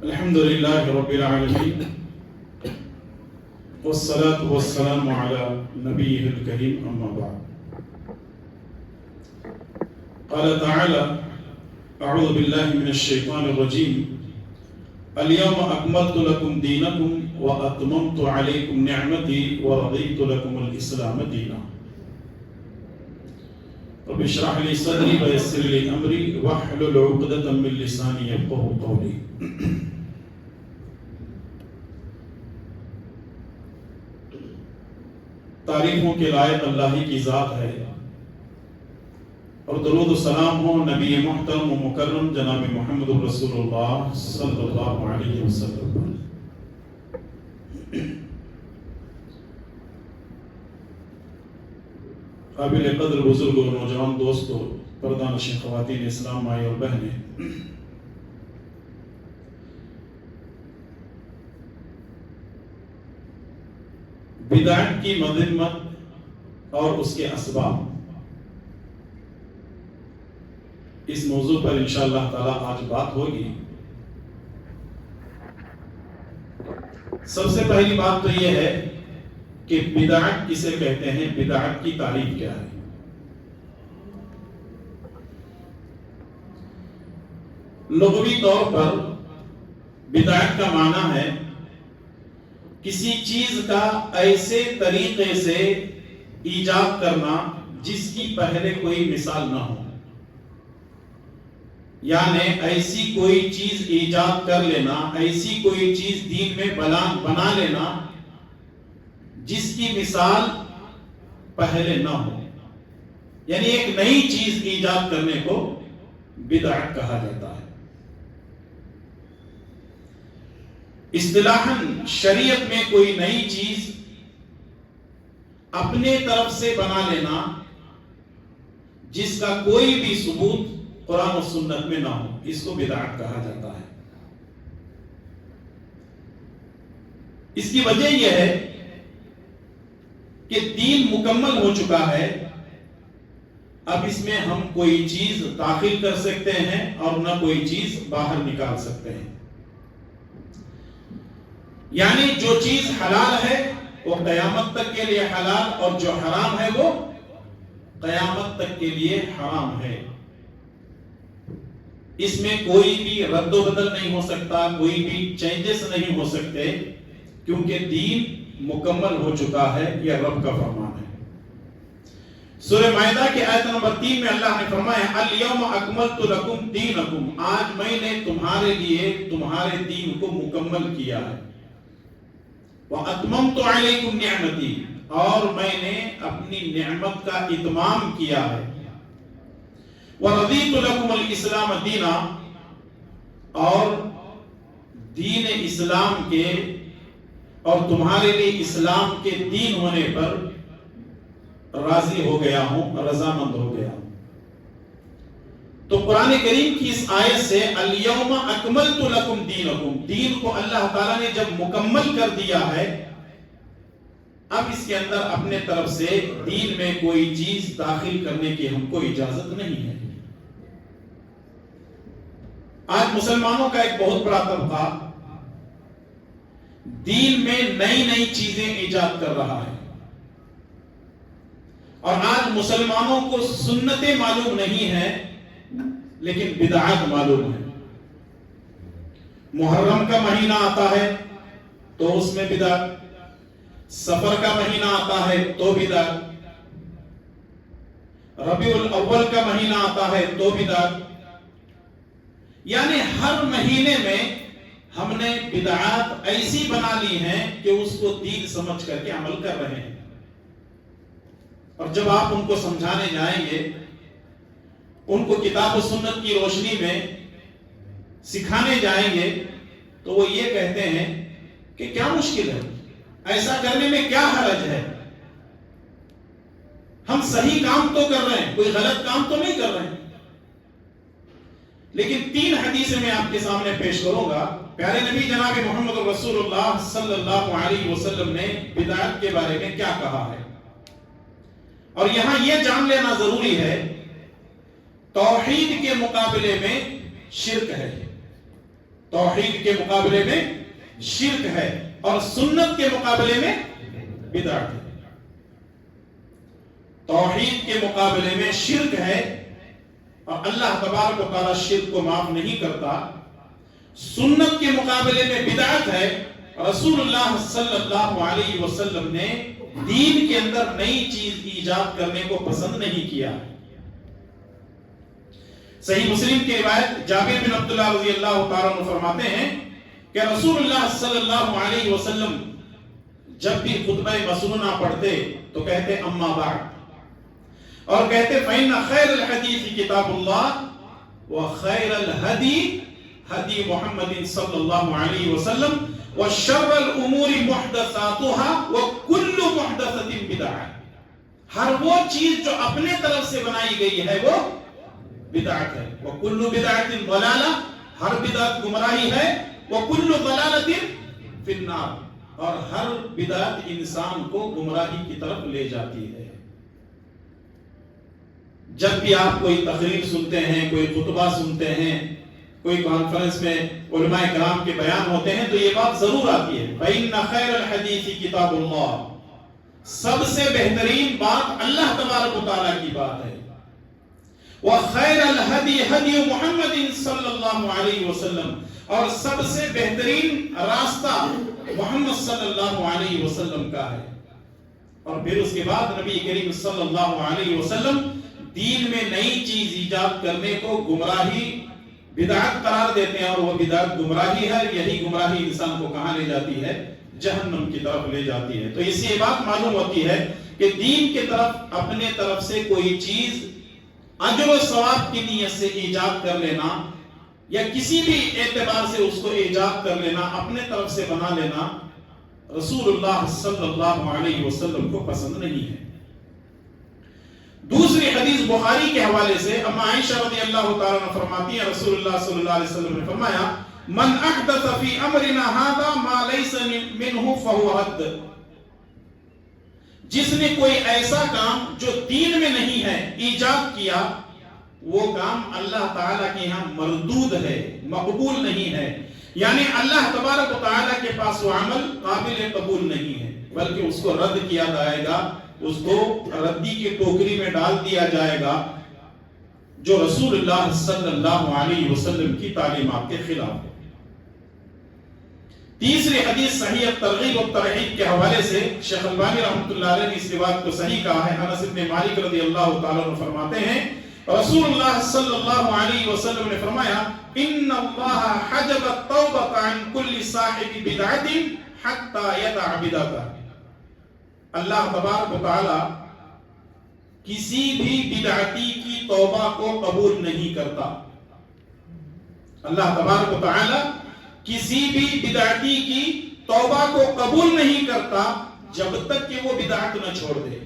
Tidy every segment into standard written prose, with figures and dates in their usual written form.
الحمد لله رب العالمين والصلاة والسلام على نبيه الكريم أما بعد. قال تعالى: أعوذ بالله من الشيطان الرجيم. اليوم أكملت لكم دينكم وأتممت عليكم نعمتي ورضيت لكم الإسلام دينا. رب اشرح لي صدري ويسر لي أمري واحلل عقدة من لساني يفقهوا قولي. تعریفوں کے لائق اللہ ہی کی ذات ہے، اور درود و سلام ہو نبی محترم و مکرم جناب محمد رسول اللہ صلی اللہ علیہ وسلم. قابل قدر بزرگ و نوجوان دوستو، پردہ نشین خواتین اسلام، مائی اور بہنیں، بدعت کی مذمت اور اس کے اسباب، اس موضوع پر انشاءاللہ تعالی آج بات ہوگی. سب سے پہلی بات تو یہ ہے کہ بدعت کسے کہتے ہیں، بدعت کی تعریف کیا ہے. لغوی طور پر بدعت کا معنی ہے کسی چیز کا ایسے طریقے سے ایجاد کرنا جس کی پہلے کوئی مثال نہ ہو، یعنی ایسی کوئی چیز ایجاد کر لینا، ایسی کوئی چیز دین میں بنا لینا جس کی مثال پہلے نہ ہو، یعنی ایک نئی چیز ایجاد کرنے کو بدعت کہا جاتا ہے. اصطلاحاً شریعت میں کوئی نئی چیز اپنے طرف سے بنا لینا جس کا کوئی بھی ثبوت قرآن و سنت میں نہ ہو، اس کو بدعت کہا جاتا ہے. اس کی وجہ یہ ہے کہ دین مکمل ہو چکا ہے، اب اس میں ہم کوئی چیز داخل کر سکتے ہیں اور نہ کوئی چیز باہر نکال سکتے ہیں. یعنی جو چیز حلال ہے وہ قیامت تک کے لیے حلال، اور جو حرام ہے وہ قیامت تک کے لیے حرام ہے. اس میں کوئی بھی رد و بدل نہیں ہو سکتا، کوئی بھی چینجز نہیں ہو سکتے، کیونکہ دین مکمل ہو چکا ہے. یہ رب کا فرمان ہے. سورہ مائدہ کی آیت نمبر 3 میں اللہ نے فرمایا: الیوم اکملت لکم دینکم، آج میں نے تمہارے لیے تمہارے دین کو مکمل کیا ہے. وَأَتْمَمْتُ عَلَيْكُمْ نِعْمَتِي، اور میں نے اپنی نعمت کا اتمام کیا ہے. وَرَضِيتُ لَكُمُ الْإِسْلَامَ دِينًا، اور دین اسلام کے اور تمہارے لیے اسلام کے دین ہونے پر راضی ہو گیا ہوں، رضامند ہو گیا ہوں. تو قرآن کریم کی اس آیت سے الیوم اکملت لکم دینکم، دین کو اللہ تعالیٰ نے جب مکمل کر دیا ہے، اب اس کے اندر اپنے طرف سے دین میں کوئی چیز داخل کرنے کی ہم کو اجازت نہیں ہے. آج مسلمانوں کا ایک بہت بڑا طبقہ دین میں نئی نئی چیزیں ایجاد کر رہا ہے، اور آج مسلمانوں کو سنتیں معلوم نہیں ہیں لیکن بدعات معلوم ہے. محرم کا مہینہ آتا ہے تو اس میں بدعت، سفر کا مہینہ آتا ہے تو بدعت، ربیع الاول کا مہینہ آتا ہے تو بدعت. یعنی ہر مہینے میں ہم نے بدعات ایسی بنا لی ہیں کہ اس کو دین سمجھ کر کے عمل کر رہے ہیں. اور جب آپ ان کو سمجھانے جائیں گے، ان کو کتاب و سنت کی روشنی میں سکھانے جائیں گے، تو وہ یہ کہتے ہیں کہ کیا مشکل ہے، ایسا کرنے میں کیا حرج ہے، ہم صحیح کام تو کر رہے ہیں، کوئی غلط کام تو نہیں کر رہے ہیں. لیکن 3 حدیثیں میں آپ کے سامنے پیش کروں گا. پیارے نبی جناب محمد رسول اللہ صلی اللہ علیہ وسلم نے بدعت کے بارے میں کیا کہا ہے. اور یہاں یہ جان لینا ضروری ہے توحید کے مقابلے میں شرک ہے. توحید کے مقابلے میں شرک ہے اور سنت کے مقابلے میں بدعت ہے. توحید کے مقابلے میں شرک ہے اور اللہ تبارک و تعالی شرک کو معاف نہیں کرتا. سنت کے مقابلے میں بدعت ہے. رسول اللہ صلی اللہ علیہ وسلم نے دین کے اندر نئی چیز ایجاد کرنے کو پسند نہیں کیا. صحیح مسلم کی روایت جابر بن عبداللہ رضی اللہ تعالیٰ عنہ فرماتے ہیں کہ رسول اللہ صلی اللہ علیہ وسلم جب بھی خطبہ مسنونہ پڑھتے تو کہتے اما بعد، اور کہتے فإن خیر الحدیث کتاب اللہ وخیر الہدی ہدی محمد صلی اللہ علیہ وسلم وشر الامور محدثاتها وکل محدثۃ بدعہ. ہر وہ چیز جو اپنے طرف سے بنائی گئی ہے وہ بدعت ہے. وکل بدعۃ ضلالہ، ہر بدعت گمراہی ہے. وکل ضلالۃ فی النار، اور ہر بدعت انسان کو گمراہی کی طرف لے جاتی ہے. جب بھی آپ کوئی تقریر سنتے ہیں، کوئی خطبہ سنتے ہیں، کوئی کانفرنس میں علماء کرام کے بیان ہوتے ہیں تو یہ بات ضرور آتی ہے فإن خیر الحدیث کتاب اللہ، سب سے بہترین بات اللہ تبارک و تعالیٰ کی بات ہے. وخیر الہدی ہدی محمد صلی اللہ علیہ وسلم، اور سب سے بہترین راستہ محمد صلی اللہ علیہ وسلم کا ہے. اور پھر اس کے بعد نبی کریم صلی اللہ علیہ وسلم دین میں نئی چیز ایجاد کرنے کو گمراہی، بدعت قرار دیتے ہیں، اور وہ بدعت گمراہی ہے. یہی گمراہی انسان کو کہاں لے جاتی ہے؟ جہنم کی طرف لے جاتی ہے. تو اس سے یہ بات معلوم ہوتی ہے کہ دین کی طرف اپنے طرف سے کوئی چیز اجر و ثواب کی نیت سے ایجاد کر لینا یا کسی بھی اعتبار سے اس کو ایجاد کر لینا، اپنے طرف سے بنا لینا، رسول اللہ صلی اللہ علیہ وسلم کو پسند نہیں ہے. دوسری حدیث بخاری کے حوالے سے اما عائشہ رضی اللہ تعالیٰ عنہ فرماتی ہیں رسول اللہ صلی اللہ علیہ وسلم نے فرمایا من احدث فی امرنا هذا ما ليس منه فهو رد. جس نے کوئی ایسا کام جو دین میں نہیں ہے ایجاد کیا، وہ کام اللہ تعالیٰ کے یہاں مردود ہے، مقبول نہیں ہے. یعنی اللہ تبارک و تعالیٰ کے پاس وہ عمل قابل قبول نہیں ہے، بلکہ اس کو رد کیا جائے گا، اس کو ردی کی ٹوکری میں ڈال دیا جائے گا، جو رسول اللہ صلی اللہ علیہ وسلم کی تعلیمات کے خلاف ہے. تیسری حدیث صحیح الترغیب والترہیب کے حوالے سے شیخ البانی رحمۃ اللہ علیہ نے اس روایت کو صحیح کہا ہے. انس بن مالک رضی اللہ تعالیٰ عنہ فرماتے ہیں رسول اللہ صلی اللہ علیہ وسلم نے فرمایا ان اللہ حجب التوبۃ عن کل صاحب بدعۃ حتی یدع بدعتہ. اللہ تبارک و تعالی کسی بھی بدعتی کی توبہ کو قبول نہیں کرتا. اللہ تبارک و تعالی کسی بھی بدعتی کی توبہ کو قبول نہیں کرتا جب تک کہ وہ بدعت نہ چھوڑ دے.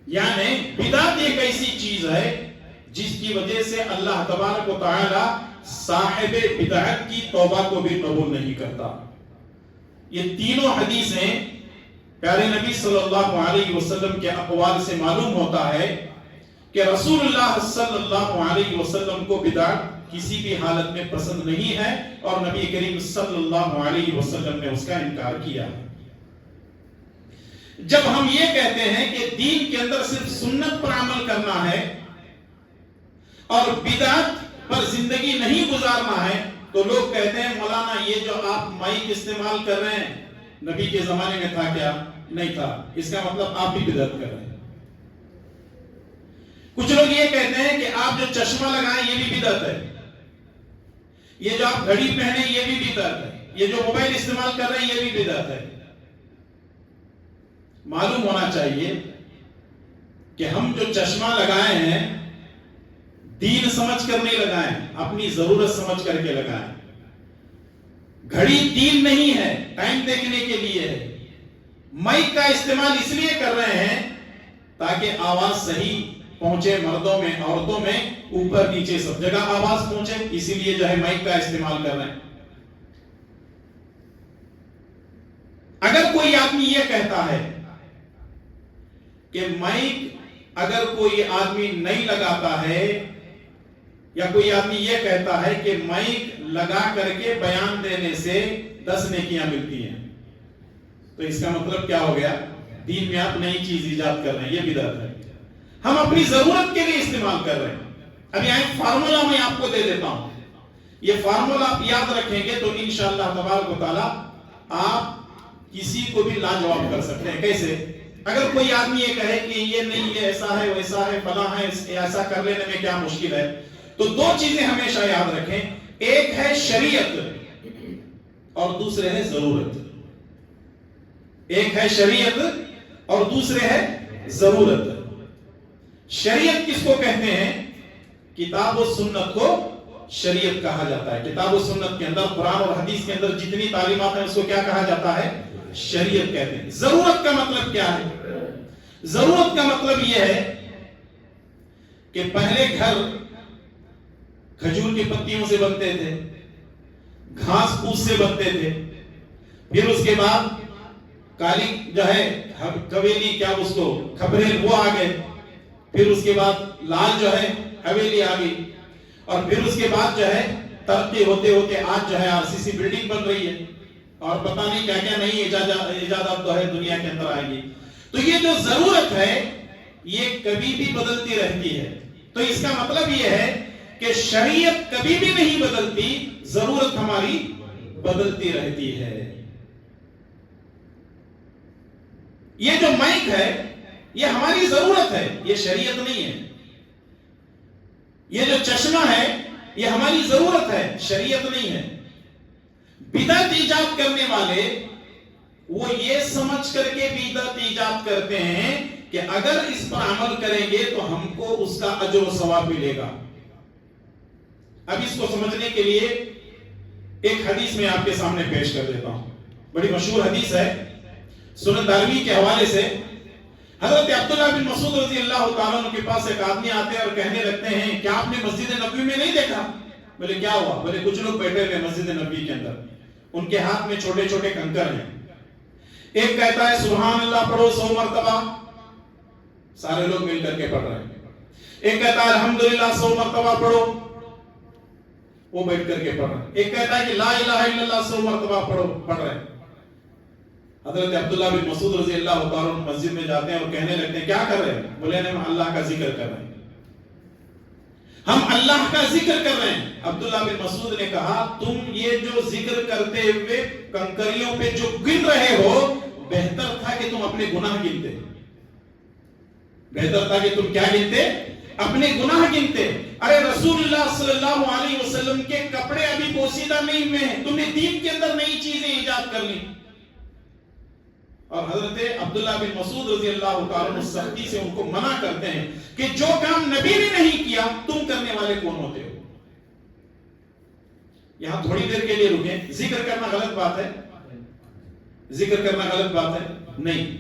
یعنی بدعت ایک ایسی چیز ہے جس کی وجہ سے اللہ تبارک و تعالی صاحب بدعت کی توبہ کو بھی قبول نہیں کرتا. یہ تینوں حدیثیں پیارے نبی صلی اللہ علیہ وسلم کے اقوال سے معلوم ہوتا ہے کہ رسول اللہ صلی اللہ علیہ وسلم کو بدعت کسی بھی حالت میں پسند نہیں ہے، اور نبی کریم صلی اللہ علیہ وسلم نے اس کا انکار کیا. جب ہم یہ کہتے ہیں کہ دین کے اندر صرف سنت پر عمل کرنا ہے اور بدعت پر زندگی نہیں گزارنا ہے، تو لوگ کہتے ہیں مولانا یہ جو آپ مائک استعمال کر رہے ہیں نبی کے زمانے میں تھا کیا؟ نہیں تھا. اس کا مطلب آپ بھی بدعت کر رہے ہیں. کچھ لوگ یہ کہتے ہیں کہ آپ جو چشمہ لگائیں یہ بھی بدعت ہے، یہ جو آپ گھڑی پہنے یہ بھی بدعت ہے، یہ جو موبائل استعمال کر رہے ہیں یہ بھی بدعت ہے. معلوم ہونا چاہیے کہ ہم جو چشمہ لگائے ہیں دین سمجھ کر نہیں لگائیں، اپنی ضرورت سمجھ کر کے لگائیں. گھڑی دین نہیں ہے، ٹائم دیکھنے کے لیے ہے. مائک کا استعمال اس لیے کر رہے ہیں تاکہ آواز صحیح پہنچے، مردوں میں، عورتوں میں، اوپر نیچے سب جگہ آواز پہنچے، اسی لیے جو ہے مائک کا استعمال کر رہے ہیں. اگر کوئی آدمی یہ کہتا ہے کہ مائک اگر کوئی آدمی نہیں لگاتا ہے یا کوئی آدمی یہ کہتا ہے کہ مائک لگا کر کے بیان دینے سے 10 نیکیاں ملتی ہیں، تو اس کا مطلب کیا ہو گیا؟ دین میں آپ نئی چیز ایجاد کر رہے ہیں، یہ بدعت ہے۔ ہم اپنی ضرورت کے لیے استعمال کر رہے ہیں۔ اب یہاں ایک فارمولا میں آپ کو دے دیتا ہوں، یہ فارمولا آپ یاد رکھیں گے تو انشاءاللہ تبارک و تعالی آپ کسی کو بھی لاجواب کر سکتے ہیں۔ کیسے؟ اگر کوئی آدمی یہ کہے کہ یہ نہیں، یہ ایسا ہے ویسا ہے فلاں ہے، ایسا کر لینے میں کیا مشکل ہے، تو 2 چیزیں ہمیشہ یاد رکھیں، ایک ہے شریعت اور دوسرے ہے ضرورت۔ ایک ہے شریعت اور دوسرے ہے ضرورت۔ شریعت کس کو کہتے ہیں؟ کتاب و سنت کو شریعت کہا جاتا ہے۔ کتاب و سنت کے اندر، قرآن اور حدیث کے اندر جتنی تعلیمات ہیں اس کو کیا کہا جاتا ہے؟ شریعت کہتے ہیں۔ ضرورت کا مطلب کیا ہے؟ ضرورت کا مطلب یہ ہے کہ پہلے گھر کھجور کی پتیوں سے بنتے تھے، گھاس پھوس سے بنتے تھے، پھر اس کے بعد کالی جو ہے کویلی، کیا اس کو کھپرے، وہ آ گئے، پھر اس کے بعد لال جو ہے حویلی آ گئی، اور پھر اس کے بعد جو ہے ترقی ہوتے ہوتے آج جو ہے RCC بلڈنگ بن رہی ہے، اور پتہ نہیں کیا کیا نئی ایجادات تو ہے دنیا کے اندر آئے گی۔ تو یہ جو ضرورت ہے یہ کبھی بھی بدلتی رہتی ہے۔ تو اس کا مطلب یہ ہے کہ شریعت کبھی بھی نہیں بدلتی، ضرورت ہماری بدلتی رہتی ہے۔ یہ جو مائک ہے یہ ہماری ضرورت ہے، یہ شریعت نہیں ہے۔ یہ جو چشمہ ہے یہ ہماری ضرورت ہے، شریعت نہیں ہے۔ بدعت ایجاد کرنے والے وہ یہ سمجھ کر کے بدعت ایجاد کرتے ہیں کہ اگر اس پر عمل کریں گے تو ہم کو اس کا اجر و ثواب ملے گا۔ اب اس کو سمجھنے کے لیے ایک حدیث میں آپ کے سامنے پیش کر دیتا ہوں، بڑی مشہور حدیث ہے، سنن دارمی کے حوالے سے۔ حضرت عبداللہ بن مسعود رضی اللہ تعالیٰ عنہ کے پاس ایک آدمی آتے ہیں اور کہنے لگتے ہیں کیا آپ نے مسجد نبوی میں نہیں دیکھا؟ بولے کیا ہوا؟ بولے کچھ لوگ بیٹھے ہوئے مسجد نبوی کے اندر، ان کے ہاتھ میں چھوٹے چھوٹے کنکر ہیں، ایک کہتا ہے سبحان اللہ پڑھو 100 مرتبہ، سارے لوگ مل کر کے پڑھ رہے ہیں، ایک کہتا ہے الحمدللہ 100 مرتبہ پڑھو، وہ بیٹھ کر کے پڑھ رہے ہیں، ایک کہتا ہے کہ لا الہ الا اللہ 100 مرتبہ پڑھو، پڑھ رہے ہیں۔ حضرت عبداللہ بن مسعود رضی اللہ تعالیٰ عنہ مسجد میں جاتے ہیں اور کہنے لگتے ہیں کیا کر رہے ہیں؟ بولے ہم اللہ کا ذکر کر رہے ہیں، ہم اللہ کا ذکر کر رہے ہیں۔ عبداللہ بن مسعود نے کہا تم یہ جو ذکر کرتے ہوئے کنکریوں پہ جو گن رہے ہو، بہتر تھا کہ تم اپنے گناہ گنتے، بہتر تھا کہ تم کیا گنتے؟ اپنے گناہ گنتے۔ ارے رسول اللہ صلی اللہ علیہ وسلم کے کپڑے ابھی پوسیدہ نہیں ہوئے ہیں، تم نے دین کے اندر نئی چیزیں ایجاد کر لی۔ اور حضرت عبداللہ بن مسعود رضی اللہ تعالیٰ عنہ سختی سے ان کو منع کرتے ہیں کہ جو کام نبی نے نہیں کیا تم کرنے والے کون ہوتے ہو؟ یہاں تھوڑی دیر کے لیے رکیں۔ ذکر کرنا غلط بات ہے؟ ذکر کرنا غلط بات ہے؟ نہیں۔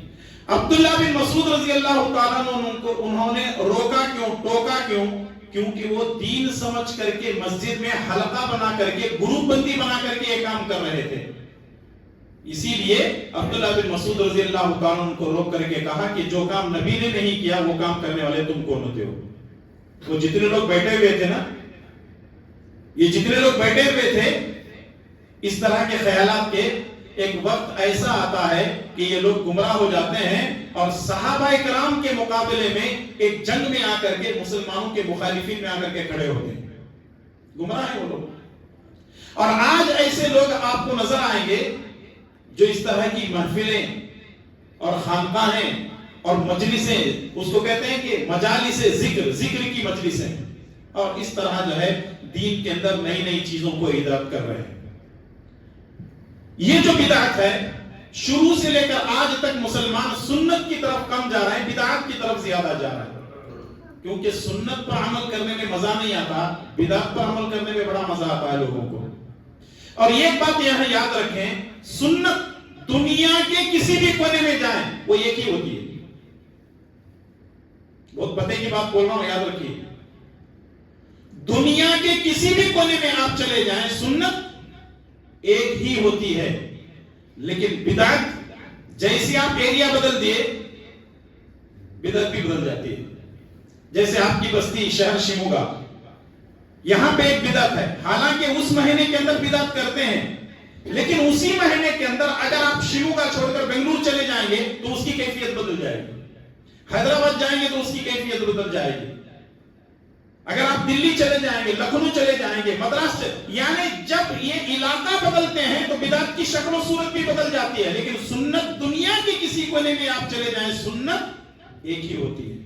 عبداللہ بن مسعود رضی اللہ تعالیٰ عنہ انہوں نے روکا کیوں، ٹوکا کیوں؟ کیونکہ وہ دین سمجھ کر کے مسجد میں حلقہ بنا کر کے، گروپ بندی بنا کر کے یہ کام کر رہے تھے۔ اسی لیے عبداللہ بن مسعود رضی اللہ تعالیٰ عنہ کو روک کر کے کہا کہ جو کام نبی نے نہیں کیا وہ کام کرنے والے تم کون ہوتے ہو؟ وہ جتنے لوگ بیٹھے ہوئے تھے نا، یہ جتنے لوگ بیٹھے ہوئے تھے، اس طرح کے خیالات کے ایک وقت ایسا آتا ہے کہ یہ لوگ گمراہ ہو جاتے ہیں اور صحابہ کرام کے مقابلے میں ایک جنگ میں آ کر کے مسلمانوں کے مخالفین میں آ کر کے کھڑے ہوتے ہیں، گمراہ ہیں وہ لوگ۔ اور آج ایسے لوگ آپ کو نظر آئیں گے جو اس طرح کی محفلیں اور خانقاہیں اور مجلسیں، اس کو کہتے ہیں کہ مجالس ذکر، ذکر کی مجلسیں، اور اس طرح جو ہے دین کے اندر نئی نئی چیزوں کو ایجاد کر رہے ہیں۔ یہ جو بدعت ہے شروع سے لے کر آج تک مسلمان سنت کی طرف کم جا رہے ہیں، بدعت کی طرف زیادہ جا رہے ہیں، کیونکہ سنت پر عمل کرنے میں مزہ نہیں آتا، بدعت پر عمل کرنے میں بڑا مزہ آتا ہے لوگوں کو۔ اور ایک بات یہاں یاد رکھیں، سنت دنیا کے کسی بھی کونے میں جائیں وہ ایک ہی ہوتی ہے۔ بہت پتے کی بات بول رہا ہوں، یاد رکھیے، دنیا کے کسی بھی کونے میں آپ چلے جائیں سنت ایک ہی ہوتی ہے، لیکن بدعت جیسے آپ ایریا بدل دیے بدعت بھی بدل جاتی ہے۔ جیسے آپ کی بستی شہر شیموگا، یہاں پہ ایک بدعت ہے، حالانکہ اس مہینے کے اندر بدعت کرتے ہیں، لیکن اسی مہینے کے اندر اگر آپ شیوگا چھوڑ کر بنگلور چلے جائیں گے تو اس کی کیفیت بدل جائے گی، حیدرآباد جائیں گے تو اس کی کیفیت بدل جائے گی، اگر آپ دلی چلے جائیں گے، لکھنؤ چلے جائیں گے، مدراس یعنی جب یہ علاقہ بدلتے ہیں تو بدعت کی شکل و صورت بھی بدل جاتی ہے، لیکن سنت دنیا کے کسی کونے میں آپ چلے جائیں سنت ایک ہی ہوتی ہے۔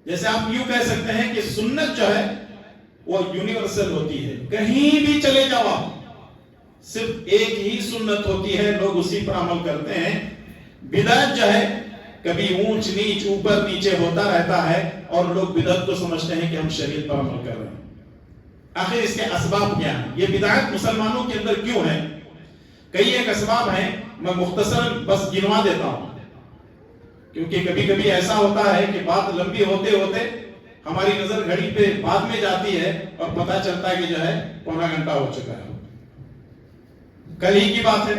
جیسے آپ یوں کہہ سکتے ہیں کہ سنت جو ہے وہ یونیورسل ہوتی ہے، کہیں بھی چلے جاؤ صرف ایک ہی سنت ہوتی ہے، لوگ اسی پر عمل کرتے ہیں۔ بدعت جو ہے کبھی اونچ نیچ اوپر نیچے ہوتا رہتا ہے اور لوگ بدعت کو سمجھتے ہیں کہ ہم شریعت پر عمل کر رہے ہیں۔ آخر اس کے اسباب کیا ہیں؟ یہ بدعت مسلمانوں کے اندر کیوں ہے؟ کئی ایک اسباب ہیں، میں مختصراً بس گنوا دیتا ہوں، کیونکہ کبھی کبھی ایسا ہوتا ہے کہ بات لمبی ہوتے ہوتے ہماری نظر گھڑی پہ بعد میں جاتی ہے اور پتہ چلتا ہے کہ جو ہے پونا گھنٹہ ہو چکا ہے۔ کل ہی کی بات ہے،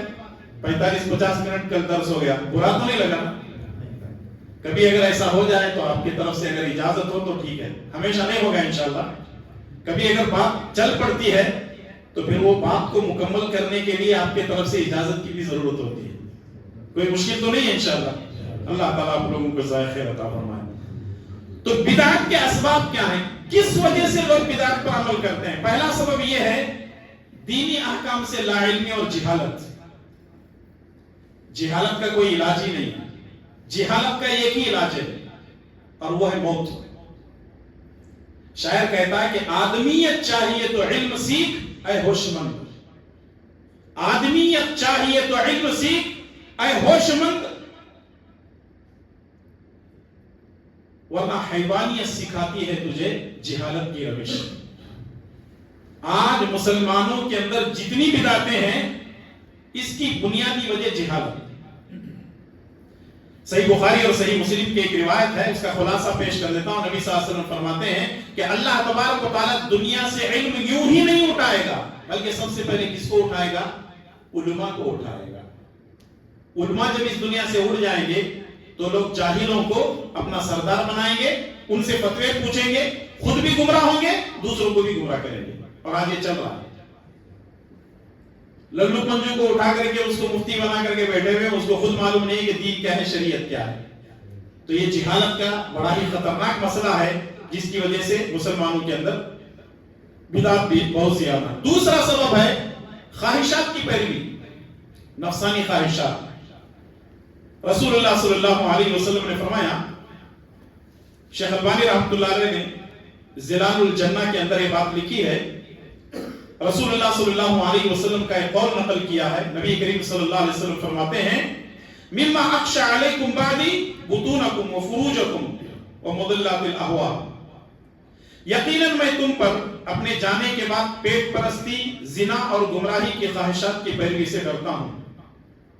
45-50 منٹ کل درس ہو گیا، برا تو نہیں لگا؟ کبھی اگر ایسا ہو جائے تو آپ کی طرف سے اگر اجازت ہو تو ٹھیک ہے، ہمیشہ نہیں ہوگا انشاءاللہ۔ کبھی اگر بات چل پڑتی ہے تو پھر وہ بات کو مکمل کرنے کے لیے آپ کی طرف سے اجازت کی بھی ضرورت ہوتی ہے، کوئی مشکل تو نہیں ہے انشاءاللہ۔ اللہ تعالیٰ آپ لوگوں کو ذائقہ خیر عطا فرمائے۔ تو بدعت کے اسباب کیا ہیں؟ کس وجہ سے لوگ بدعت پر عمل کرتے ہیں؟ پہلا سبب یہ ہے دینی احکام سے لا علمی اور جہالت۔ جہالت کا کوئی علاج ہی نہیں ہے، جہالت کا ایک ہی علاج ہے اور وہ ہے موت۔ شاعر کہتا ہے کہ آدمیت چاہیے تو علم سیکھ اے ہوش مند، آدمیت چاہیے تو علم سیکھ اے ہوش مند، ورنہ حیوانیت سکھاتی ہے تجھے جہالت کی روش۔ آج مسلمانوں کے اندر جتنی بدعتیں ہیں اس کی بنیادی وجہ جہالت۔ صحیح بخاری اور صحیح مسلم کی ایک روایت ہے، اس کا خلاصہ پیش کر دیتا ہوں۔ نبی صلی اللہ علیہ وسلم فرماتے ہیں کہ اللہ تبارک و تعالیٰ دنیا سے علم یوں ہی نہیں اٹھائے گا، بلکہ سب سے پہلے کس کو اٹھائے گا؟ علماء کو اٹھائے گا۔ علماء جب اس دنیا سے اڑ جائیں گے تو لوگ جاہلوں کو اپنا سردار بنائیں گے، ان سے فتوے پوچھیں گے، خود بھی گمراہ ہوں گے، دوسروں کو بھی گمراہ کریں گے، اور آج یہ چل رہا ہے۔ للو پنجو کو اٹھا کر کے اس کو مفتی بنا کر کے بیٹھے ہوئے، اس کو خود معلوم نہیں کہ دین کیا ہے، شریعت کیا ہے۔ تو یہ جہالت کا بڑا ہی خطرناک مسئلہ ہے جس کی وجہ سے مسلمانوں کے اندر بدعت بھی بہت زیادہ۔ دوسرا سبب ہے خواہشات کی پیروی، نفسانی خواہشات۔ رسول اللہ صلی اللہ علیہ وسلم نے فرمایا، شیخ البانی رحمۃ اللہ علیہ نے ظلال الجنہ کے اندر یہ بات لکھی ہے، رسول اللہ صلی اللہ علیہ وسلم کا ایک قول نقل کیا ہے۔ نبی کریم صلی اللہ علیہ وسلم فرماتے ہیں، مما اخشى علیکم بعدی بطونکم وفروجکم ومضلات الاہواء، یقیناً میں تم پر اپنے جانے کے بعد پیٹ پرستی، زنا اور گمراہی کی خواہشات کی پیروی سے ڈرتا ہوں۔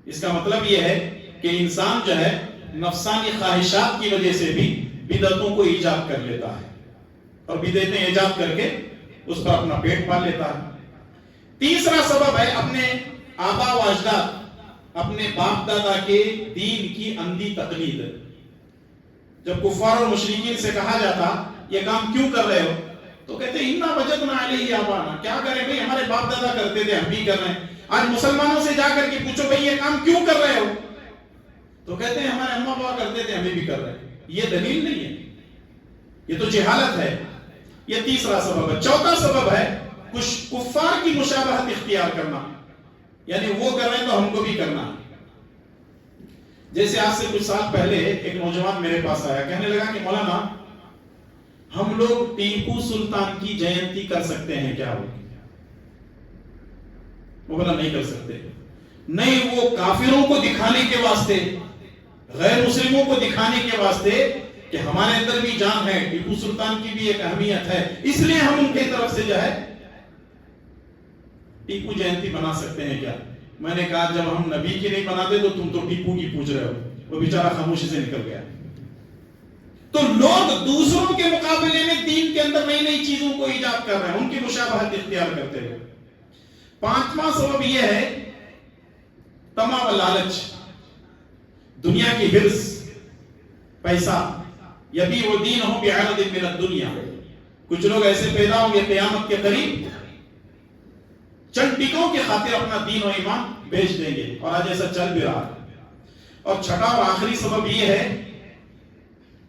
اس کا مطلب یہ ہے کہ انسان جو ہے نفسانی خواہشات کی وجہ سے بھی بدعتوں کو ایجاد کر لیتا ہے، اور بدعتیں ایجاد کر کے اس پر اپنا پیٹ پال لیتا ہے۔ تیسرا سبب ہے اپنے آبا و اجداد، اپنے باپ دادا کے دین کی اندھی تقلید۔ جب کفار اور مشرکین سے کہا جاتا یہ کام کیوں کر رہے ہو تو کہتے ہیں انا وجدنا علیہ آبانا، کیا کریں بھئی ہمارے باپ دادا کرتے تھے، ہم بھی کر رہے ہیں۔ آج مسلمانوں سے جا کر کے پوچھو بھئی یہ کام کیوں کر رہے ہو تو کہتے ہیں ہمارے اماں بابا کرتے تھے، ہمیں بھی کر رہے ہیں۔ یہ دلیل نہیں ہے، یہ تو جہالت ہے۔ یہ تیسرا سبب ہے۔ چوتھا سبب ہے کچھ کفار کی مشابہت اختیار کرنا، یعنی وہ کر رہے ہیں تو ہم کو بھی کرنا۔ جیسے آج سے کچھ سال پہلے ایک نوجوان میرے پاس آیا، کہنے لگا کہ مولانا ہم لوگ ٹیپو سلطان کی جینتی کر سکتے ہیں کیا؟ وہ بولا نہیں کر سکتے۔ نہیں، وہ کافروں کو دکھانے کے واسطے، غیر مسلموں کو دکھانے کے واسطے کہ ہمارے اندر بھی جان ہے، ٹیپو سلطان کی بھی ایک اہمیت ہے، اس لیے ہم ان کی طرف سے جو ہے ٹیپو جینتی بنا سکتے ہیں کیا؟ میں نے کہا جب ہم نبی کی نہیں بناتے تو تم تو ٹیپو کی پوچھ رہے ہو۔ وہ بیچارہ خاموشی سے نکل گیا۔ تو لوگ دوسروں کے مقابلے میں دین کے اندر نئی نئی چیزوں کو ایجاد کر رہے ہیں، ان کی مشابہت اختیار کرتے ہوئے۔ پانچواں سبب یہ ہے طمع و لالچ، دنیا کی حرص، پیسہ۔ یبیع دینہ بعرض من الدنیا، کچھ لوگ ایسے پیدا ہوں گے قیامت کے قریب چند ٹکوں کے خاطر اپنا دین و ایمان بیچ دیں گے، اور آج ایسا چل بھی رہا ہے۔ اور چھٹا اور آخری سبب یہ ہے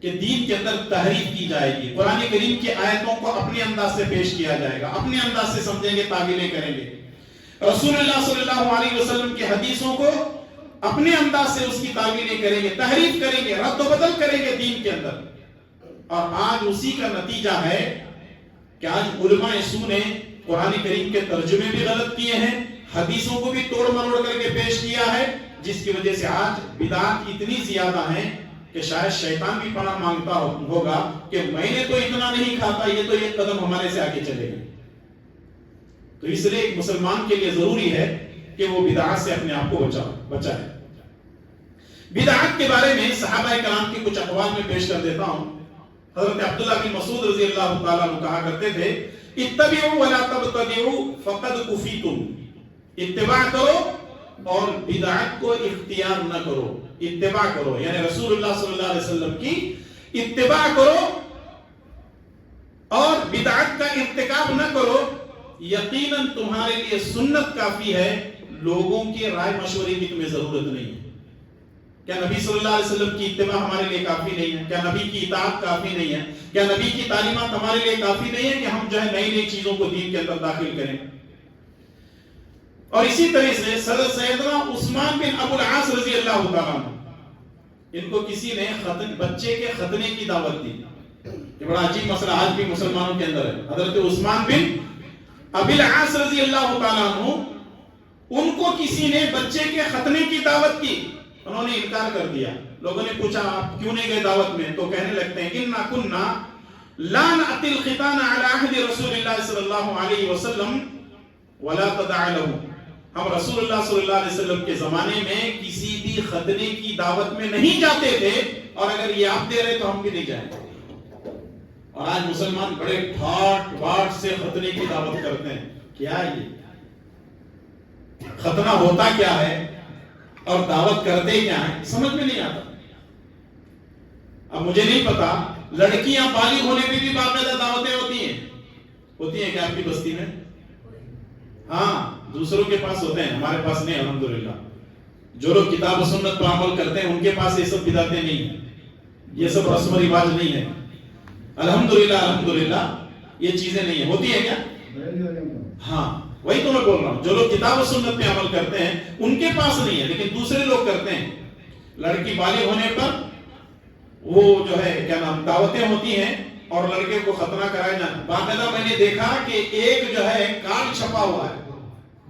کہ دین کے اندر تحریف کی جائے گی، قرآن کریم کی آیتوں کو اپنے انداز سے پیش کیا جائے گا، اپنے انداز سے سمجھیں گے، تعویلیں کریں گے، رسول اللہ صلی اللہ علیہ وسلم کی حدیثوں کو اپنے انداز سے اس کی تعویلیں کریں گے، تحریف کریں گے، رد و بدل کریں گے دین کے اندر۔ اور آج اسی کا نتیجہ ہے کہ آج علماء سو نے قرآن کریم کے ترجمے بھی غلط کیے ہیں، حدیثوں کو بھی توڑ مروڑ کر کے پیش کیا ہے، جس کی وجہ سے آج بدعات اتنی زیادہ ہیں کہ شاید شیطان بھی پناہ مانگتا ہوگا کہ میں نے تو اتنا نہیں کھاتا، یہ تو ایک قدم ہمارے سے آگے چلے گا۔ تو اس لیے ایک مسلمان کے لیے ضروری ہے کہ وہ بدعات سے اپنے آپ کو بچائے۔ بدعات کے بارے میں صحابہ کرام کے کچھ اقوال میں پیش کر دیتا ہوں۔ حضرت عبداللہ بن مسعود رضی اللہ تعالیٰ عنہ کہا کرتے تھے، اتبعوا ولا تبتدعوا فقد کفیتم، اتباع کرو اور بدعات کو اختیار نہ کرو، اتباع کرو یعنی رسول اللہ صلی اللہ علیہ وسلم کی اتباع کرو اور بدعات کا ارتکاب نہ کرو، یقیناً تمہارے لیے سنت کافی ہے، لوگوں کے رائے مشورے کی تمہیں ضرورت نہیں ہے۔ کیا نبی صلی اللہ علیہ وسلم کی اتباع ہمارے لیے کافی نہیں ہے؟ کیا نبی کی اطاعت کافی نہیں ہے؟ کیا نبی کی تعلیمات ہمارے لیے کافی نہیں ہے کہ ہم جو ہے نئی نئی چیزوں کو دین کے اندر داخل کریں؟ اور اسی طرح سے حضرت سیدنا عثمان بن ابو العاص رضی اللہ تعالیٰ عنہ، ان کو کسی نے بچے کے ختنے کی دعوت دی۔ یہ بڑا عجیب مسئلہ آج بھی مسلمانوں کے اندر ہے۔ حضرت عثمان بن ابو العاص رضی اللہ تعالیٰ عنہ، ان کو کسی نے بچے کے ختنے کی دعوت کی، انہوں نے انکار کر دیا۔ لوگوں نے پوچھا آپ کیوں نہیں گئے دعوت میں؟ تو کہنے لگتے ہیں انا کنا لا نأتی الختان علی عہد رسول اللہ صلی اللہ علیہ وسلم ولا تدع له، ہم رسول اللہ صلی اللہ علیہ وسلم کے زمانے میں کسی بھی ختنے کی دعوت میں نہیں جاتے تھے، اور اگر یہ آپ دے رہے تو ہم بھی نہیں جائیں گے۔ اور آج مسلمان بڑے ٹھاٹ باٹ سے ختنے کی دعوت کرتے ہیں۔ کیا یہ ختنہ ہوتا کیا ہے اور دعوت کرتے کیا ہیں، سمجھ میں نہیں آتا۔ اب مجھے نہیں پتا لڑکیاں بالغ ہونے پہ بھی باقاعدہ دعوتیں ہوتی ہیں کیا آپ کی بستی میں؟ ہاں، دوسروں کے پاس ہوتے ہیں، ہمارے پاس نہیں الحمدللہ۔ جو لوگ کتاب و سنت پر عمل کرتے ہیں ان کے پاس یہ سب بدعتیں نہیں ہیں، یہ سب رسم و رواج نہیں ہے، الحمدللہ یہ چیزیں نہیں ہیں۔ ہوتی ہیں کیا؟ ہاں، وہی تو میں بول رہا ہوں، جو لوگ کتاب و سنت پہ عمل کرتے ہیں ان کے پاس نہیں ہے، لیکن دوسرے لوگ کرتے ہیں۔ لڑکی بالغ ہونے پر وہ جو ہے کیا نام دعوتیں ہوتی ہیں اور لڑکے کو ختنہ کرایا جانا۔ باقاعدہ میں نے دیکھا کہ ایک جو ہے کارڈ چھپا ہوا ہے،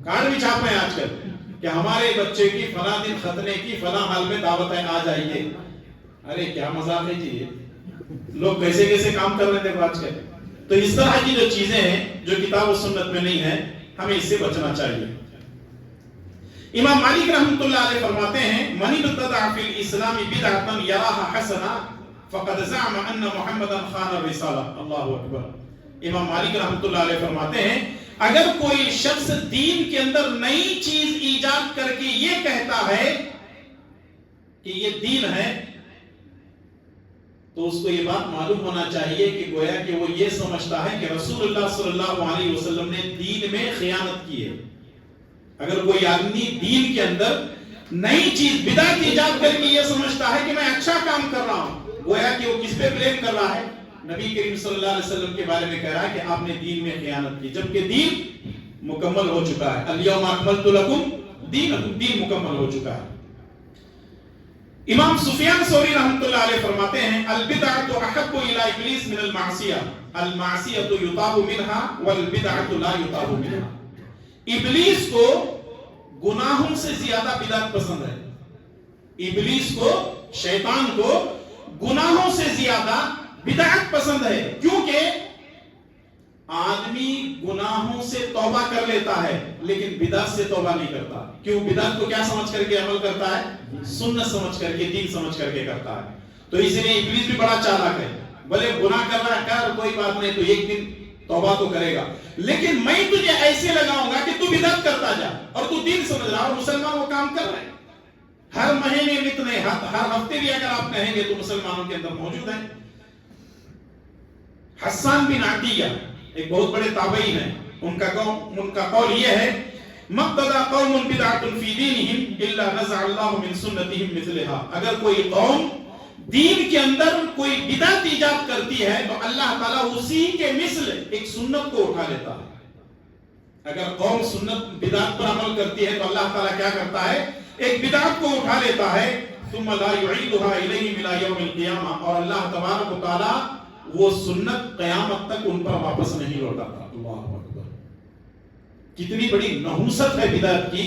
کارڈ بھی چھاپے ہیں آج کل کہ ہمارے بچے کی فلاں دن ختنے کی فلاں حال میں دعوت ہے، آ جائیے۔ ارے کیا مذاق ہے جی، لوگ کیسے کیسے کام کر رہے تھے آج کل۔ تو اس طرح کی جو چیزیں ہیں جو کتاب و سنت میں نہیں ہے، ہمیں اس سے بچنا چاہیے۔ امام مالک رحمۃ اللہ علیہ فرماتے ہیں من ابتدع فی الاسلام بدعۃ یراها حسنہ فقد زعم ان محمدا خان الرسالہ۔ اللہ اکبر۔ امام مالک رحمۃ اللہ علیہ فرماتے ہیں اگر کوئی شخص دین کے اندر نئی چیز ایجاد کر کے یہ کہتا ہے کہ یہ دین ہے، تو اس کو یہ بات معلوم ہونا چاہیے کہ گویا کہ وہ یہ سمجھتا ہے کہ رسول اللہ صلی اللہ علیہ وسلم نے دین میں خیانت کی ہے۔ اگر کوئی آدمی دین کے اندر نئی چیز بدعت ایجاد کر کے یہ سمجھتا ہے کہ میں اچھا کام کر رہا ہوں، گویا کہ وہ کس پہ بلیم کر رہا ہے؟ نبی کریم صلی اللہ علیہ وسلم کے بارے میں کہہ رہا ہے کہ آپ نے دین میں خیانت کی، جبکہ دین مکمل ہو چکا ہے۔ الیوم اکملت لکم دینکم، دین مکمل ہو چکا ہے۔ امام سفیان ثوری رحمۃ اللہ علیہ فرماتے ہیں البدعۃ احب الی ابلیس من المعصیہ، المعصیۃ یطاب منها والبدعۃ لا یطاب منها۔ ابلیس کو گناہوں سے زیادہ بدعت پسند ہے، ابلیس کو، شیطان کو گناہوں سے زیادہ بدعت پسند ہے، کیونکہ آدمی گناہوں سے توبہ کر لیتا ہے لیکن بدعت سے توبہ نہیں کرتا۔ کیوں؟ بدعت کو کیا سمجھ کر کے عمل کرتا ہے؟ سنت سمجھ کر کے، دین سمجھ کر کے کرتا ہے۔ تو اس لیے ابلیس بھی بڑا چالاک ہے، بھلے گناہ کر رہا ہے کر، کوئی بات نہیں، تو ایک دن توبہ تو کرے گا، لیکن میں تجھے ایسے لگاؤں گا کہ تو بدعت کرتا جا اور تو دین سمجھ رہا، اور مسلمان وہ کام کر رہے ہیں۔ ہر مہینے اتنے، ہر ہفتے بھی اگر آپ کہیں گے تو مسلمانوں کے اندر موجود ہیں۔ حسان بن عطیہ ایک بہت بڑے تابعی ہیں، ان کا قول یہ ہے مقتدا قوم بدعۃ فی دینہم الا نزع اللہ من سنتہم مثلها، اگر کوئی قوم دین کے اندر کوئی بدعت ایجاد کرتی ہے تو اللہ تعالیٰ اسی کے مثل ایک سنت کو اٹھا لیتا ہے. اگر قوم سنت بدعت پر عمل کرتی ہے تو اللہ تعالیٰ کیا کرتا ہے، ایک بدعت کو اٹھا لیتا ہے. ثم لا يعيدها اليهم الى يوم القيامه، اور اللہ تبارک و تعالیٰ وہ سنت قیامت تک ان پر واپس نہیں لوٹاتا. اللہ اکبر، کتنی بڑی نحوست ہے بدعت کی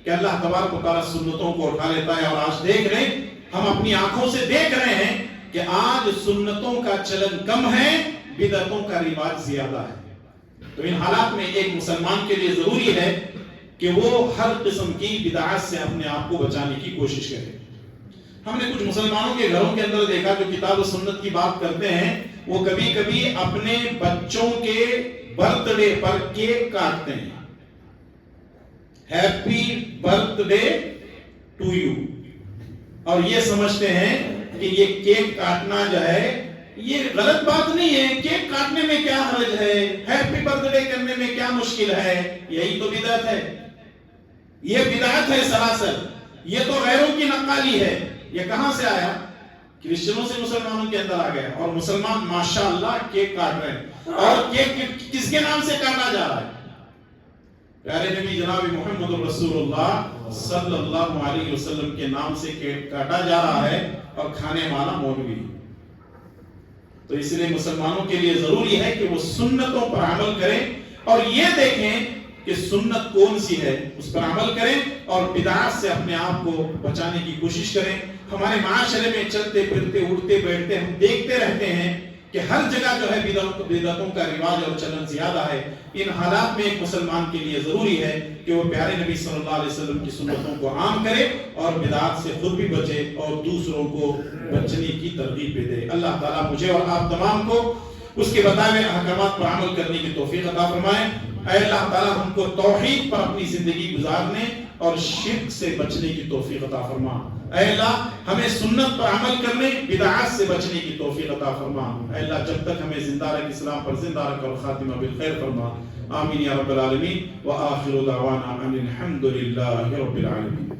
کہ اللہ تبارک و تعالیٰ سنتوں کو اٹھا لیتا ہے. اور آج دیکھ رہے ہیں، ہم اپنی آنکھوں سے دیکھ رہے ہیں کہ آج سنتوں کا چلن کم ہے، بدعتوں کا رواج زیادہ ہے. تو ان حالات میں ایک مسلمان کے لیے ضروری ہے کہ وہ ہر قسم کی بدعات سے اپنے آپ کو بچانے کی کوشش کرے. ہم نے کچھ مسلمانوں کے گھروں کے اندر دیکھا جو کتاب و سنت کی بات کرتے ہیں، وہ کبھی کبھی اپنے بچوں کے برتھ ڈے پر کیک کاٹتے ہیں. Happy birthday to you, اور یہ سمجھتے ہیں کہ یہ کیک کاٹنا جو ہے یہ غلط بات نہیں ہے. کیک کاٹنے میں کیا حرج ہے، ہیپی برتھ ڈے کرنے میں کیا مشکل ہے؟ یہی تو بدعت ہے، یہ بدعت ہے سراسر. یہ تو غیروں کی نقالی ہے. یہ کہاں سے آیا؟ کرسچنوں سے مسلمانوں کے اندر آ گیا، اور مسلمان ماشاءاللہ کیک کاٹ رہے ہیں. اور کیک کس کے نام سے کاٹا جا رہا ہے؟ پیارے نبی جناب محمد رسول اللہ صلی اللہ علیہ وسلم کے نام سے کیک کاٹا جا رہا ہے، اور کھانے والا مولوی. تو اس لیے مسلمانوں کے لیے ضروری ہے کہ وہ سنتوں پر عمل کریں اور یہ دیکھیں کہ سنت کون سی ہے، اس پر عمل کریں اور بدعات سے اپنے آپ کو بچانے کی کوشش کریں. ہمارے معاشرے میں چلتے پھرتے اٹھتے بیٹھتے ہم دیکھتے رہتے ہیں کہ ہر جگہ جو ہے بدعتوں کا رواج اور چلن زیادہ ہے. ان حالات میں ایک مسلمان کے لیے ضروری ہے کہ وہ پیارے نبی صلی اللہ علیہ وسلم کی سنتوں کو عام کرے اور بدعات سے خود بھی بچے اور دوسروں کو بچنے کی ترغیب بھی دے. اللہ تعالیٰ مجھے اور آپ تمام کو اس کے بتائے ہوئے احکامات پر عمل کرنے کی توفیق عطا فرمائے. اے اللہ تعالیٰ ہم کو توحید پر اپنی زندگی گزارنے اور شرک سے بچنے کی توفیق عطا فرما. اے اللہ ہمیں سنت پر عمل کرنے، بدعات سے بچنے کی توفیق عطا فرما. اے اللہ جب تک ہمیں زندہ رکھ، اسلام پر زندہ رکھ اور خاتمہ بالخیر فرما. آمین یا رب العالمین. وآخر دعوانا ان الحمد للہ رب العالمین.